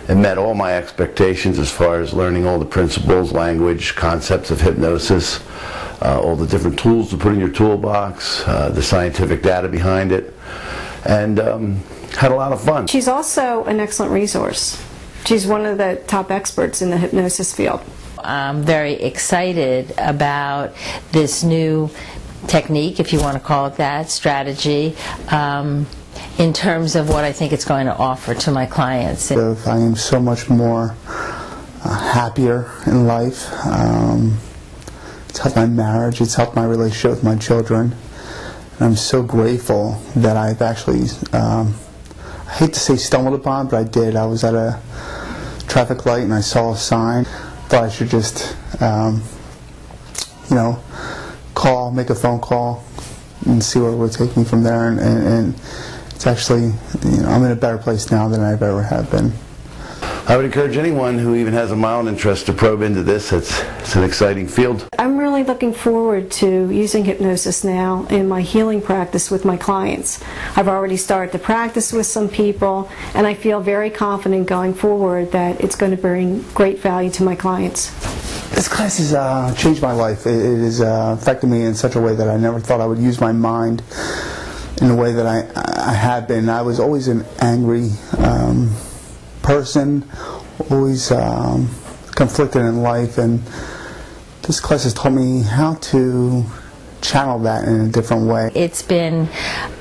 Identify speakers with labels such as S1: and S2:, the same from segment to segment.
S1: It met all my expectations as far as learning all the principles, language, concepts of hypnosis, all the different tools to put in your toolbox, the scientific data behind it, and had a lot of fun.
S2: She's also an excellent resource. She's one of the top experts in the hypnosis field.
S3: I'm very excited about this new technique, if you want to call it that, strategy, in terms of what I think it's going to offer to my clients.
S4: I am so much more happier in life. It's helped my marriage, it's helped my relationship with my children. And I'm so grateful that I've actually, I hate to say stumbled upon, but I did. I was at a traffic light and I saw a sign. Thought I should just, make a phone call and see where it would take me from there. And it's actually, I'm in a better place now than I've ever have been.
S1: I would encourage anyone who even has a mild interest to probe into this. It's an exciting field.
S2: I'm really looking forward to using hypnosis now in my healing practice with my clients. I've already started to practice with some people, and I feel very confident going forward that it's going to bring great value to my clients.
S4: This class has changed my life. It has affected me in such a way that I never thought I would use my mind in the way that I had been. I was always an angry person, always conflicted in life, and this class has taught me how to channel that in a different way.
S3: It's been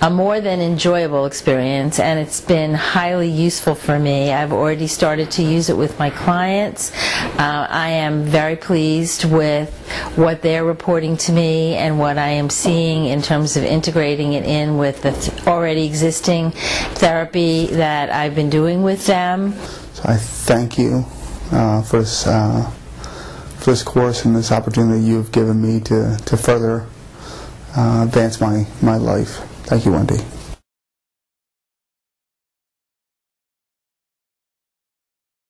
S3: a more than enjoyable experience, and it's been highly useful for me. I've already started to use it with my clients. I am very pleased with what they're reporting to me and what I am seeing in terms of integrating it in with the already existing therapy that I've been doing with them.
S4: So I thank you for this course and this opportunity you've given me to further advance my life. Thank you, Wendy.